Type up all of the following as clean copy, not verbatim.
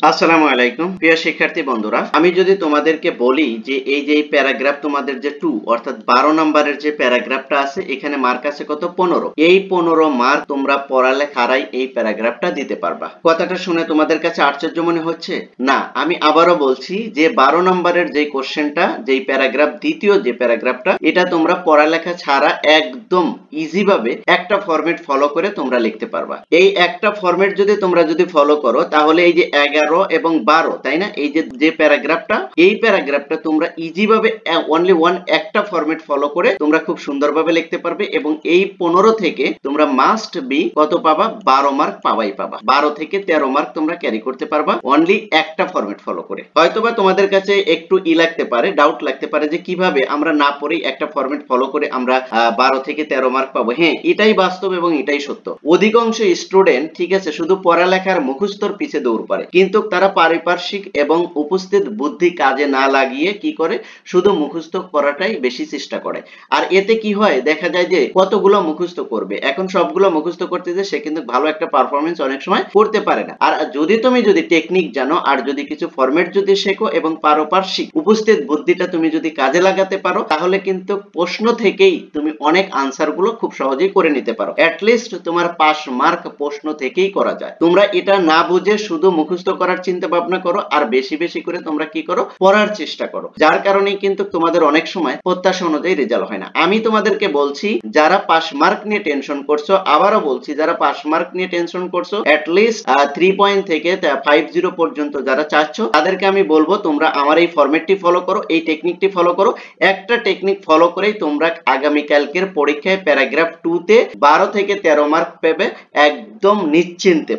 আসসালামু আলাইকুম প্রিয় শিক্ষার্থী বন্ধুরা, আমি যদি তোমাদেরকে বলি যে এই প্যারাগ্রাফ তোমাদের যে 2 অর্থাৎ 12 নম্বরের যে প্যারাগ্রাফটা আছে, এখানে মার্ক আছে কত? 15। এই 15 মার্ক তোমরা পড়ালেখারাই এই প্যারাগ্রাফটা দিতে পারবা। কথাটা শুনে তোমাদের কাছে আশ্চর্য মনে হচ্ছে? না, আমি আবারও বলছি যে 12 নম্বরের যে কোশ্চেনটা, যেই প্যারাগ্রাফ, দ্বিতীয় যে প্যারাগ্রাফটা, এটা তোমরা পড়ালেখা ছাড়া একদম ইজি ভাবে একটা ফরম্যাট ফলো করে তোমরা লিখতে পারবা। এই একটা ফরম্যাট যদি তোমরা ফলো করো, তাহলে এই যে 11 এবং 12, তাই না, এই যে প্যারাগ্রাফটা, এই প্যারাগ্রাফটা তোমরা ইজি ভাবে অনলি ওয়ান একটা ফরম্যাট ফলো করে তোমরা খুব সুন্দরভাবে লিখতে পারবে। এবং এই 15 থেকে তোমরা মাস্ট বি কত পাবা? 12 মার্ক পাবাই পাবা। 12 থেকে 13 মার্ক তোমরা ক্যারি করতে পারবা অনলি একটা ফরম্যাট ফলো করে। হয়তোবা তোমাদের কাছে একটু লাগতে পারে, ডাউট লাগতে পারে যে কিভাবে আমরা না পড়েই একটা ফরম্যাট ফলো করে আমরা 12 থেকে 13 মার্ক পাবো। হ্যাঁ, এটাই বাস্তব এবং এটাই সত্য। অধিকাংশ স্টুডেন্ট, ঠিক আছে, শুধু পড়ালেখার মুখস্থর পিছে দৌড় পারে, কিন্তু তারা পারিপার্শ্বিক এবং উপস্থিত বুদ্ধি কাজে না লাগিয়ে কি করে? শুধু মুখস্থ করাটাই বেশি চেষ্টা করে। আর এতে কি হয়? দেখা যায় যে কতগুলো মুখস্থ করবে, এখন সবগুলো মুখস্থ করতে যে সে কিন্তু ভালো একটা পারফরমেন্স অনেক সময় করতে পারে না। আর যদি টেকনিক জানো, আর যদি কিছু ফরম্যাট যদি শেখো এবং পারপার্শ্বিক উপস্থিত বুদ্ধিটা তুমি যদি কাজে লাগাতে পারো, তাহলে কিন্তু প্রশ্ন থেকেই তুমি অনেক আনসার গুলো খুব সহজেই করে নিতে পারো। অ্যাটলিস্ট তোমার পাস মার্ক প্রশ্ন থেকেই করা যায়। তোমরা এটা না বুঝে শুধু মুখস্থ করার চিন্তা ভাবনা করো, আর বেশি বেশি করে তোমরা কি করো? পড়ার চেষ্টা করো। যার কারণেই কিন্তু তোমাদের অনেক সময় প্রত্যাশা অনুযায়ী রেজাল্ট হয় না। আমি তোমাদেরকে বলছি, যারা পাস মার্ক নিয়ে টেনশন করছো, আবারও বলছি, যারা পাস মার্ক নিয়ে টেনশন করছো, অ্যাটলিস্ট 3 পয়েন্ট থেকে 50 পর্যন্ত যারা চাচ্ছ, তাদেরকে আমি বলবো তোমরা আমার এই ফরম্যাটটি ফলো করো, এই টেকনিকটি ফলো করো। একটা টেকনিক ফলো করেই তোমরা আগামী কালকের পরীক্ষায় প্যারাগ্রাফ 2 তে 12 থেকে 13 মার্ক পাবে, একদম নিশ্চিন্তে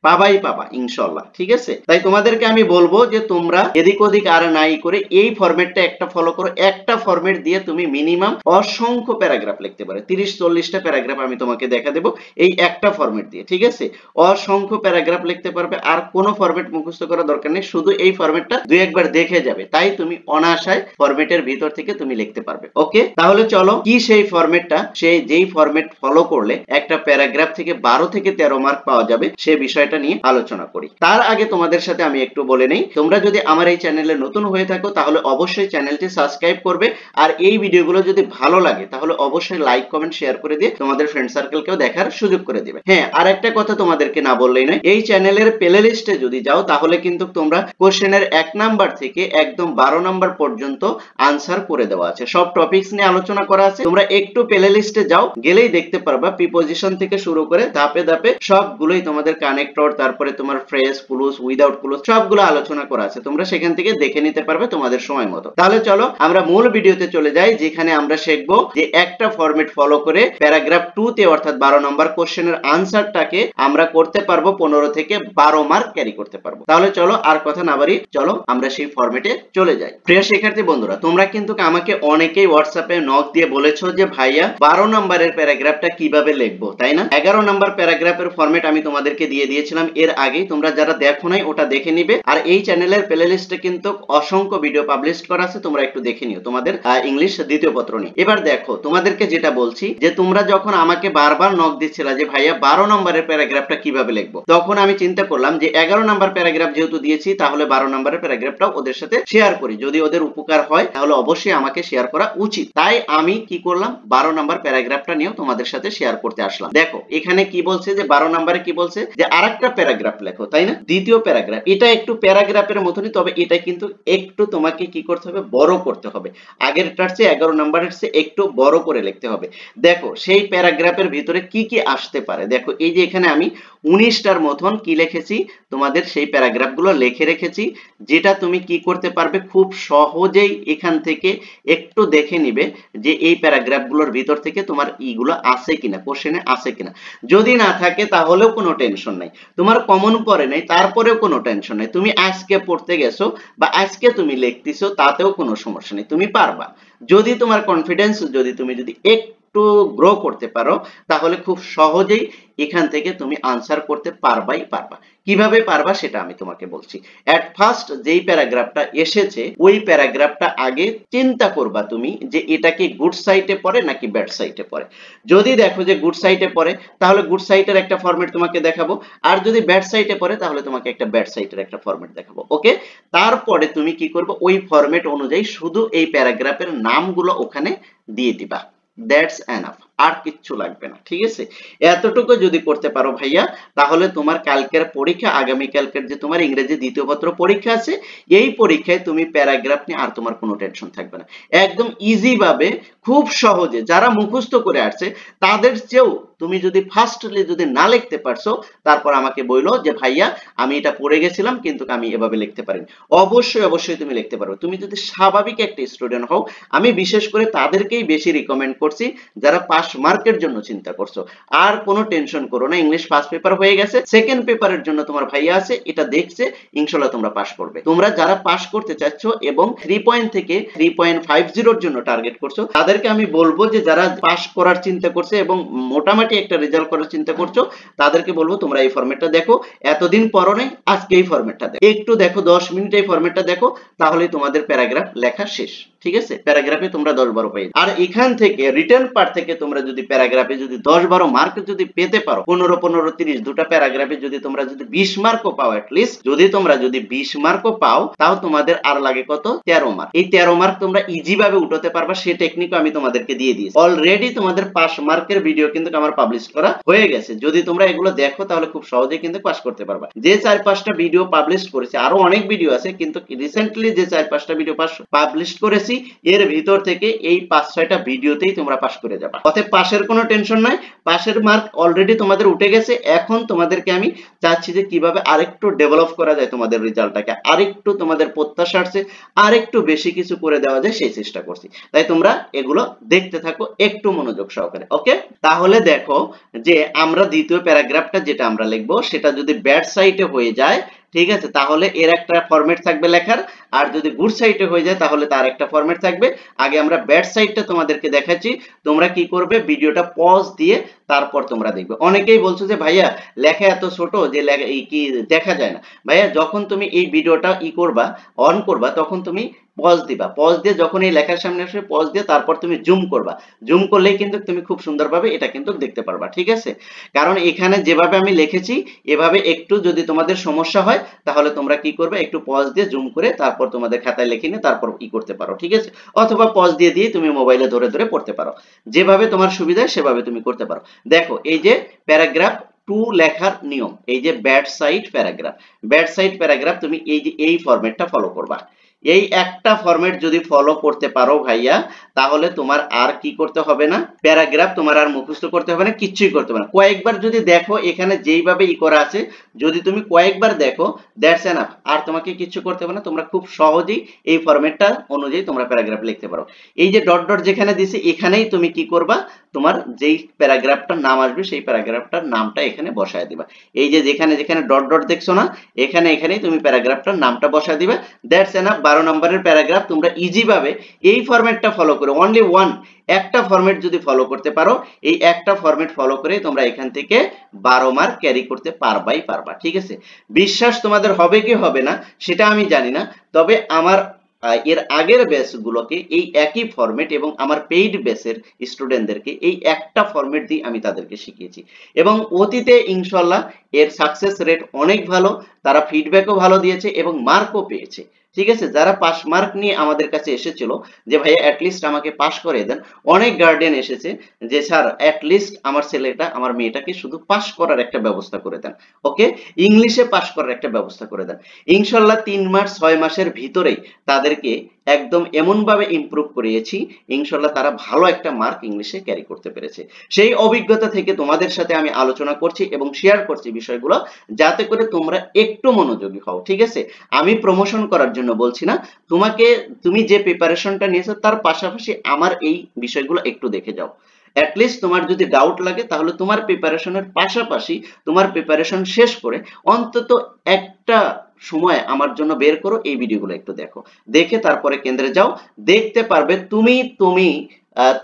পাবাই পাবা ইনশাআল্লাহ। ঠিক আছে, তাই তোমাদেরকে আমি বলবো যে তোমরা এদিক ওদিক আর নাই করে এই ফরম্যাটটা একটা ফলো করো। একটা ফরম্যাট দিয়ে তুমি মিনিমাম অসংখ্য প্যারাগ্রাফ লিখতে পারো, 30-40টা প্যারাগ্রাফ আমি তোমাকে দেখা দেব এই একটা ফরম্যাট দিয়ে। ঠিক আছে, অসংখ্য প্যারাগ্রাফ লিখতে পারবে, আর কোনো ফরম্যাট মুখস্থ করার দরকার নেই, শুধু এই ফরম্যাটটা দুই একবার দেখে যাবে, তাই তুমি অনায়াসায় ফরম্যাটের ভিতর থেকে তুমি লিখতে পারবে। ওকে, তাহলে চলো, কি সেই ফরম্যাটটা, সেই যেই ফরম্যাট ফলো করলে একটা প্যারাগ্রাফ থেকে 12 থেকে 13 মার্ক পাওয়া যাবে, সে বিষয়টা নিয়ে আলোচনা করি। তার আগে তোমাদের সাথে আমি একটু বলে নেই, তোমরা যদি আমার এই চ্যানেলে নতুন হয়ে থাকো, তাহলে অবশ্যই চ্যানেলটি সাবস্ক্রাইব করবে। আর এই ভিডিওগুলো যদি ভালো লাগে, তাহলে অবশ্যই লাইক, কমেন্ট, শেয়ার করে দিয়ে তোমাদের ফ্রেন্ড সার্কেলকেও দেখার সুযোগ করে দিবে। হ্যাঁ, আর একটা কথা তোমাদেরকে না বললেই নয়, এই চ্যানেলের প্লে লিস্টে যদি যাও, তাহলে কিন্তু তোমরা কোশ্চেনের 1 নাম্বার থেকে একদম 12 নাম্বার পর্যন্ত আনসার করে দেওয়া আছে, সব টপিকস নিয়ে আলোচনা করা আছে। তোমরা একটু প্লে লিস্টে যাও, গেলেই দেখতে পারবা প্রিপজিশন থেকে শুরু করে ধাপে ধাপে সবগুলোই তোমাদের কানেক্টর, তারপরে তোমার ফ্রেজ, ক্লুজ, উইদাউট ক্লুজ, সবগুলো আলোচনা করা আছে। তোমরা সেখান থেকে দেখে নিতে পারবে তোমাদের সময় মতো। তাহলে চলো আমরা মূল ভিডিওতে চলে যাই, যেখানে আমরা শিখবো যে একটা ফরম্যাট ফলো করে প্যারাগ্রাফ 2 তে অর্থাৎ 12 নম্বর কোশ্চেনের আনসারটাকে আমরা করতে পারবো 15 থেকে 12 মার্ক ক্যারি করতে পারবো। তাহলে চলো আর কথা না বাড়ি, চলো আমরা সেই ফরম্যাটে চলে যাই। প্রিয় শিক্ষার্থী বন্ধুরা, তোমরা কিন্তু আমাকে অনেকেই হোয়াটসঅ্যাপে নক দিয়ে বলেছো যে ভাইয়া 12 নম্বরের প্যারাগ্রাফটা কিভাবে লিখবো, তাই না? 11 নম্বর প্যারাগ্রাফের ফরম্যাট আমি তোমাদেরকে দিয়ে দিয়েছিলাম এর আগেই, তোমরা যারা দেখো নাই ওটা দেখে নিবে। আর এই চ্যানেলের প্লে লিস্টে কিন্তু অসংখ্য ভিডিও পাবলিশ করা আছে, তোমরা একটু দেখে নিও তোমাদের ইংলিশ দ্বিতীয় পত্র নিয়ে। এবার দেখো, তোমাদেরকে যেটা বলছি, যে তোমরা যখন আমাকে বারবার নক দিচ্ছিলা যে ভাইয়া 12 নম্বরের প্যারাগ্রাফটা কিভাবে লিখবো, তখন আমি চিন্তা করলাম যে 11 নম্বর প্যারাগ্রাফ যেহেতু দিয়েছি, তাহলে 12 নম্বরের প্যারাগ্রাফটাও ওদের সাথে শেয়ার করি। যদি ওদের উপকার হয়, তাহলে অবশ্যই আমাকে শেয়ার করা উচিত। তাই আমি কি করলাম, 12 নম্বর প্যারাগ্রাফটা নিয়েও তোমাদের সাথে শেয়ার করতে আসলাম। দেখো এখানে কি বলছে, যে 12 নম্বরে কি বলছে, যে আরেকটা প্যারাগ্রাফ লেখো, তাই না? দ্বিতীয় প্যারাগ্রাফ, এটা একটু প্যারাগ্রাফের মতনই, তবে এটা কিন্তু একটু তোমাকে কি করতে হবে? বড় করতে হবে। আগেরটার চেয়ে 11 নম্বরের চেয়ে একটু বড় করে লিখতে হবে। দেখো সেই প্যারাগ্রাফের ভিতরে কি কি আসতে পারে। দেখো এই যে এখানে আমি 19টার মতন কি লিখেছি, তোমাদের সেই প্যারাগ্রাফগুলো লিখে রেখেছি, যেটা তুমি কি করতে পারবে, খুব সহজেই এখান থেকে একটু দেখে নিবে যে এই প্যারাগ্রাফগুলোর ভিতর থেকে তোমার ইগুলো আছে কিনা, কোশ্চেনে আছে কিনা। যদি না থাকে তাহলেও কোনো টেনশন নাই, তোমার কমন পড়ে নাই তারপরেও কোনো টেনশন নাই, তুমি আজকে পড়তে গেছো বা আজকে তুমি লিখতেছো, তাতেও কোনো সমস্যা নেই, তুমি পারবা। যদি তোমার কনফিডেন্স, যদি একটু গ্রো করতে পারো তাহলে খুব সহজেই এখান থেকে তুমি আনসার করতে পারবাই পারবা। কিভাবে পারবা সেটা আমি তোমাকে বলছি। এট ফার্স্ট যেই প্যারাগ্রাফটা এসেছে ওই প্যারাগ্রাফটা আগে চিন্তা করবা তুমি যে এটা কি গুড সাইটে পড়ে নাকি ব্যাড সাইটে পড়ে। যদি দেখো যে গুড সাইটে পড়ে তাহলে গুড সাইটের একটা ফরম্যাট তোমাকে দেখাবো, আর যদি ব্যাড সাইটে পড়ে তাহলে তোমাকে একটা ব্যাড সাইটের একটা ফরম্যাট দেখাবো। ওকে, তারপরে তুমি কি করবে ওই ফরম্যাট অনুযায়ী শুধু এই প্যারাগ্রাফের নামগুলো ওখানে দিয়ে দিবা। দ্যাটস এনাফ, আর কিচ্ছু লাগবে না। ঠিক আছে, এতটুকু যদি করতে পারো ভাইয়া তাহলে তোমার কালকের পরীক্ষা, আগামী কালকের যে তোমার ইংরেজি দ্বিতীয় পত্র পরীক্ষা আছে এই পরীক্ষায় তুমি প্যারাগ্রাফ নিয়ে আর তোমার কোনো টেনশন থাকবে না। একদম ইজি ভাবে খুব সহজে যারা মুখস্থ করে আসছে তাদের চেয়েও তুমি যদি ফার্স্টলি যদি না লিখতে পারছো তারপর আমাকে বললো যে ভাইয়া আমি এটা পড়ে গেছিলাম কিন্তু আমি এভাবে লিখতে পারিনি, অবশ্যই অবশ্যই তুমি লিখতে পারো। তুমি যদি স্বাভাবিক একটা স্টুডেন্ট হও, আমি বিশেষ করে তাদেরকেই বেশি রিকমেন্ড করছি যারা পাস মার্কের জন্য চিন্তা করছো। আর কোনো টেনশন করো না, ইংলিশ ফার্স্ট পেপার হয়ে গেছে, সেকেন্ড পেপারের জন্য তোমার ভাইয়া আছে, এটা দেখছে, ইনশাআল্লাহ তোমরা পাস করবে। তোমরা যারা পাস করতে চাচ্ছ এবং 3 পয়েন্ট থেকে 3.50 এর জন্য টার্গেট করছো তাদেরকে আমি বলবো যে যারা পাস করার চিন্তা করছে এবং মোটামুটি একটা রেজাল্ট করার চিন্তা করছো তাদেরকে বলবো তোমরা এই ফরম্যাটটা দেখো, এতদিন পড়ো নাই আজকে এই ফরম্যাটটা দেখো, একটু দেখো 10 মিনিট এই ফরম্যাটটা দেখো, তাহলেই তোমাদের প্যারাগ্রাফ লেখা শেষ। ঠিক আছে, প্যারাগ্রাফে তোমরা 10-12 পেয়ে, আর এখান থেকে রিটেন পার্ট থেকে তোমরা যদি প্যারাগ্রাফে যদি 10-12 মার্ক যদি পেতে পারো, 15-15-30 দুটো প্যারাগ্রাফে যদি তোমরা যদি 20 মার্কও পাও, অ্যাটলিস্ট যদি তোমরা যদি 20 মার্কও পাও তাও তোমাদের আর লাগে কত 13 মার্ক। এই 13 মার্ক তোমরা ইজি ভাবে উঠাতে পারবা, সেই টেকনিকও আমি তোমাদেরকে দিয়ে দিয়েছি। অলরেডি তোমাদের পাস মার্কের ভিডিও কিন্তু আমার পাবলিশ করা হয়ে গেছে, যদি তোমরা এগুলো দেখো তাহলে খুব সহজেই কিন্তু পাস করতে পারবা। যে 4-5টা ভিডিও পাবলিশ করেছে, আরো অনেক ভিডিও আছে কিন্তু রিসেন্টলি যে 4-5টা ভিডিও পাবলিশ করেছি এর ভিতর থেকে এই 5-6টা ভিডিওতেই তোমরা পাস করে যাবা। অতএব পাশের কোনো টেনশন নাই, পাশের মার্ক অলরেডি তোমাদের উঠে গেছে। এখন তোমাদেরকে আমি চাচ্ছি যে কিভাবে আরেকটু ডেভেলপ করা যায় তোমাদের রেজাল্টটাকে, আরেকটু তোমাদের প্রত্যাশার চেয়ে আরেকটু বেশি কিছু করে দেওয়া যায় সেই চেষ্টা করছি। তাই তোমরা এগুলো দেখতে থাকো একটু মনোযোগ সহকারে। ওকে, তাহলে দেখো যে আমরা দ্বিতীয় প্যারাগ্রাফটা যেটা আমরা লিখবো সেটা যদি ব্যাড সাইটে হয়ে যায়, ঠিক আছে, তাহলে এর একটা ফরম্যাট থাকবে লেখার, আর যদি গুড সাইটে হয়ে যায় তাহলে তার একটা ফরম্যাট থাকবে। আগে আমরা ব্যাড সাইটটা তোমাদেরকে দেখাচ্ছি, তোমরা কি করবে ভিডিওটা পজ দিয়ে তারপর তোমরা দেখবে। অনেকেই বলছো যে ভাইয়া লেখা এত ছোট যে কি দেখা যায় না। ভাইয়া যখন তুমি এই ভিডিওটা করবা অন করবা তখন তুমি পজ দিবা, পজ দিয়ে যখন এই লেখার সামনে আসবে পজ দিয়ে তারপর তুমি জুম করবা, জুম করলেই কিন্তু তুমি খুব সুন্দরভাবে এটা কিন্তু দেখতে পারবা। ঠিক আছে, কারণ এখানে যেভাবে আমি লিখেছি এভাবে একটু যদি তোমাদের সমস্যা হয় তাহলে তোমরা কি করবে একটু পজ দিয়ে জুম করে তারপর তোমাদের খাতায় লিখে নিয়ে তারপর করতে পারো। ঠিক আছে, অথবা পজ দিয়ে দিয়ে তুমি মোবাইলে ধরে ধরে পড়তে পারো, যেভাবে তোমার সুবিধা সেভাবে তুমি করতে পারো। দেখো এই যে প্যারাগ্রাফ 2 লেখার নিয়ম, এই যে bad side paragraph, bad side paragraph তুমি এই যে এই ফরম্যাটটা ফলো করবা। এই একটা ফরম্যাট যদি ফলো করতে পারো ভাইয়া তাহলে তোমার আর কি করতে হবে না, প্যারাগ্রাফ তোমার আর মুখস্থ করতে হবে না, কিচ্ছুই করতে হবে না। কয়েকবার যদি দেখো এখানে যেইভাবে করা আছে যদি তুমি কয়েকবার দেখো দ্যাটস এনাফ, আর তোমাকে কিছু করতে হবে না। তোমরা খুব সহজেই এই ফরম্যাটটা অনুযায়ী তোমরা প্যারাগ্রাফ লিখতে পারো। এই যে ডট ডট যেখানে দিছি এখানেই তুমি কি করবা, তোমার যেই প্যারাগ্রাফটার নাম আসবে সেই প্যারাগ্রাফটার নামটা এখানে বসায় দিবা। এই যে যেখানে যেখানে ডট ডট দেখছো না এখানে এখানেই তুমি প্যারাগ্রাফটার নামটা বসায় দিবা। That's enough. 12 নম্বরের প্যারাগ্রাফ তোমরা ইজি ভাবে এই ফরম্যাটটা ফলো করে অনলি ওয়ান একটা ফরম্যাট যদি ফলো করতে পারো, এই একটা ফরম্যাট ফলো করে তোমরা এখান থেকে 12 মার্ক ক্যারি করতে পারবাই পারবা। ঠিক আছে, বিশ্বাস তোমাদের হবে কি হবে না সেটা আমি জানি না, তবে আমার এর আগের ব্যাচগুলোকে এই একই ফরম্যাট এবং আমার পেইড ব্যাচের স্টুডেন্টদেরকে এই একটা ফরম্যাট দিয়ে আমি তাদেরকে শিখিয়েছি এবং অতীতে ইনশাআল্লাহ এর সাকসেস রেট অনেক ভালো, তারা ফিডব্যাকও ভালো দিয়েছে এবং মার্কও পেয়েছে। ঠিক আছে, যারা পাস মার্ক নিয়ে আমাদের কাছে এসেছিল যে ভাইয়া অ্যাটলিস্ট আমাকে পাস করে দেন, অনেক গার্ডিয়ান এসেছে যে স্যার অ্যাটলিস্ট আমার ছেলেটা আমার মেয়েটাকে শুধু পাস করার একটা ব্যবস্থা করে দেন, ওকে ইংলিশে পাস করার একটা ব্যবস্থা করে দেন। ইনশাআল্লাহ 3 মাস 6 মাসের ভিতরেই তাদেরকে একদম এমন ভাবে ইমপ্রুভ করিয়েছি ইনশাআল্লাহ তারা ভালো একটা মার্ক ইংলিশে ক্যারি করতে পেরেছে। সেই অভিজ্ঞতা থেকে তোমাদের সাথে আমি আলোচনা করছি এবং শেয়ার করছি বিষয়গুলো যাতে করে তোমরা একটু মনোযোগী হও। ঠিক আছে, আমি প্রমোশন করার জন্য বলছি না, তুমি যে প্রিপারেশনটা নিয়েছো তার পাশাপাশি আমার এই বিষয়গুলো একটু দেখে যাও। অ্যাটলিস্ট তোমার যদি ডাউট লাগে তাহলে তোমার প্রিপারেশনের পাশাপাশি তোমার প্রিপারেশন শেষ করে অন্তত একটা সময় আমার জন্য বের করো, এই ভিডিওগুলো একটু দেখো, দেখে তারপরে কেন্দ্রে যাও, দেখতে পারবে তুমি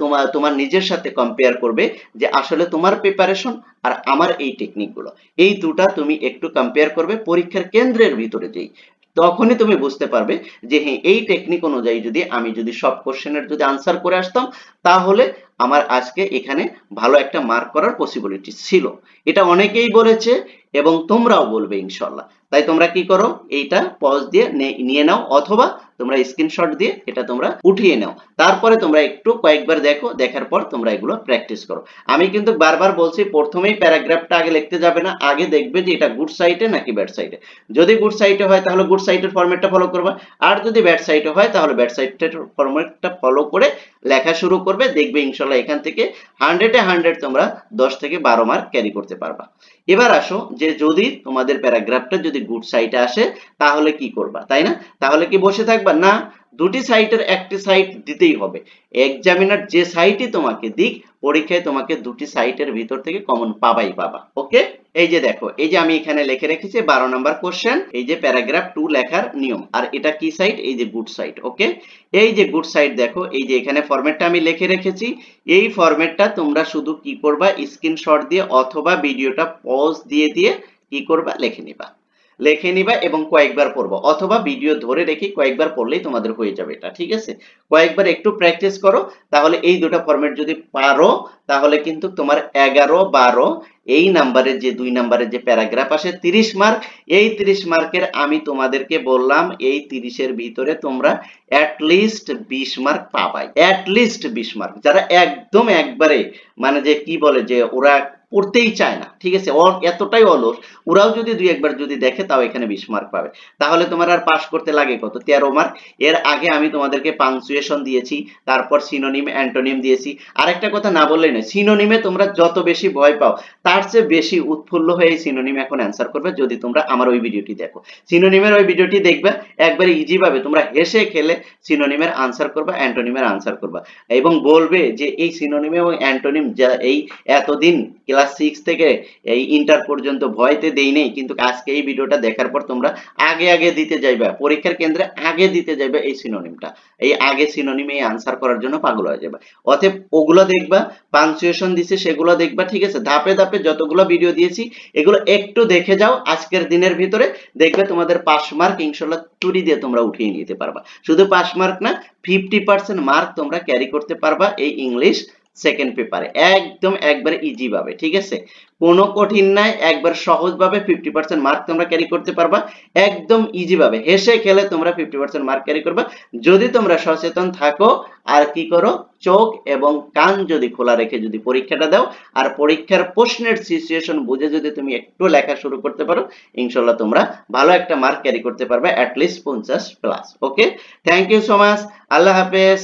তোমার তোমার নিজের সাথে কম্পেয়ার করবে যে আসলে তোমার প্রিপারেশন আর আমার এই টেকনিকগুলো, এই দুটা তুমি একটু কম্পেয়ার করবে পরীক্ষার কেন্দ্রের ভিতরে যেই, তখনই তুমি বুঝতে পারবে যে হ্যাঁ এই টেকনিক অনুযায়ী যদি আমি যদি সব কোশ্চেনের যদি আনসার করে আসতাম, তাহলে আমার আজকে এখানে ভালো একটা মার্ক করার পসিবিলিটি ছিল। এটা অনেকেই বলেছে এবং তোমরাও বলবে ইনশাল্লাহ। তাই তোমরা কি করো, এইটা পজ দিয়ে নিয়ে নাও, অথবা তোমরা স্ক্রিনশট দিয়ে এটা তোমরা উঠিয়ে নাও, তারপরে তোমরা একটু কয়েকবার দেখো, দেখার পর তোমরা এগুলো প্র্যাকটিস করো। আমি কিন্তু বারবার বলছি প্রথমেই প্যারাগ্রাফটা আগে লিখতে যাবে না, আগে দেখবে যে এটা গুড সাইটে নাকি ব্যাড সাইটে। যদি গুড সাইটে হয় তাহলে গুড সাইটের ফরম্যাটটা ফলো করবা, আর যদি ব্যাড সাইটে হয় তাহলে ব্যাড সাইটের ফরম্যাটটা ফলো করে লেখা শুরু করবে, দেখবে ইনশাল্লাহ এখান থেকে 100-এ 100 তোমরা 10 থেকে 12 মার্ক ক্যারি করতে পারবা। এবার আসো যে যদি তোমাদের প্যারাগ্রাফটা যদি গুড সাইটে আসে তাহলে কি করবা, তাই না? তাহলে কি বসে থাকবা না, দুটি সাইটের একটি সাইট দিতেই হবে। এক্সামিনার যে সাইটই তোমাকে দিক, পরীক্ষায় তোমাকে দুটি সাইটের ভিতর থেকে কমন পাবাই পাবা। ওকে, এই যে দেখো, এই যে আমি এখানে লিখে রেখেছি 12 নাম্বার কোশ্চেন, এই যে প্যারাগ্রাফ 2 লেখার নিয়ম, আর এটা কি সাইট, এই যে গুড সাইট। ওকে, এই যে গুড সাইট দেখো, এই যে এখানে ফরম্যাটটা আমি লিখে রেখেছি, এই ফরম্যাটটা তোমরা শুধু কি করবা, স্ক্রিনশট দিয়ে অথবা ভিডিওটা পজ দিয়ে দিয়ে কি করবা, লিখে নিবা এবং কয়েকবার পড়বো, অথবা ভিডিও ধরে রেখে কয়েকবার পড়লেই তোমাদের হয়ে যাবে এটা, ঠিক আছে? কয়েকবার একটু প্র্যাকটিস করো, তাহলে এই দুটো ফরম্যাট যদি পারো তাহলে কিন্তু তোমার 11-12 এই নাম্বারের যে 2 নাম্বারের যে প্যারাগ্রাফ আসে 30 মার্ক, এই 30 মার্কের আমি তোমাদেরকে বললাম এই 30-এর ভিতরে তোমরা অ্যাটলিস্ট 20 মার্ক পাবাই, অ্যাটলিস্ট 20 মার্ক। যারা একদম একবারে মানে যে কি বলে যে ওরা পড়তেই চায় না, ঠিক আছে, এতটাই অলস, ওরাও যদি দুই একবার যদি দেখে তাও এখানে 20 মার্ক পাবে। তাহলে তোমার আর পাস করতে লাগে কত, 13 মার্ক। এর আগে আমি তোমাদেরকে পাংচুয়েশন দিয়েছি, তারপর সিনোনিম অ্যান্টোনিম দিয়েছি। আরেকটা কথা না বললেই নয়, সিনোনিমে তোমরা যত বেশি ভয় পাও তার চেয়ে বেশি উৎফুল্ল হয়ে সিনোনিম এখন অ্যান্সার করবে যদি তোমরা আমার ওই ভিডিওটি দেখো। সিনোনিমের ওই ভিডিওটি দেখবে, একবারে ইজি ভাবে তোমরা হেসে খেলে সিনোনিমের আনসার করবা, অ্যান্টোনিমের আনসার করবা, এবং বলবে যে এই সিনোনিম এবং অ্যান্টোনিম যা এই এতদিন ক্লাস 6 থেকে এই ইন্টার পর্যন্ত ভয়তে দেই নেই, কিন্তু আজকে এই ভিডিওটা দেখার পর তোমরা আগে আগে দিতে যাইবা, পরীক্ষার কেন্দ্রে আগে দিতে যাইবা এই সিনোনিমটা, এই আগে সিনোনিম এই আনসার করার জন্য পাগল হয়ে যাবে। অতএব ওগুলো দেখবা, পাংচুয়েশন দিছে সেগুলো দেখবা, ঠিক আছে? ধাপে ধাপে যতগুলো ভিডিও দিয়েছি এগুলো একটু দেখে যাও আজকের দিনের ভিতরে, দেখবে তোমাদের পাস মার্ক ইনশাআল্লাহ তুড়ি দিয়ে তোমরা উঠিয়ে নিতে পারবা। শুধু পাস মার্ক না, 50% মার্ক তোমরা ক্যারি করতে পারবা এই ইংলিশ সেকেন্ড পেপারে, একদম একবারে ইজি ভাবে, ঠিক আছে? কোনো কঠিন নাই, একবার সহজ ভাবে 50% মার্ক তোমরা ক্যারি করতে পারবা, একদম ইজি ভাবে হেসে খেলে তোমরা 50% মার্ক ক্যারি করবা, যদি তোমরা সচেতন থাকো আর কি করো, চোখ এবং কান যদি খোলা রেখে যদি পরীক্ষাটা দাও, আর পরীক্ষার প্রশ্নের সিচুয়েশন বুঝে যদি তুমি একটু লেখা শুরু করতে পারো, ইনশাআল্লাহ তোমরা ভালো একটা মার্ক ক্যারি করতে পারবে, at least 50+। Okay, thank you so much, আল্লাহ হাফেজ।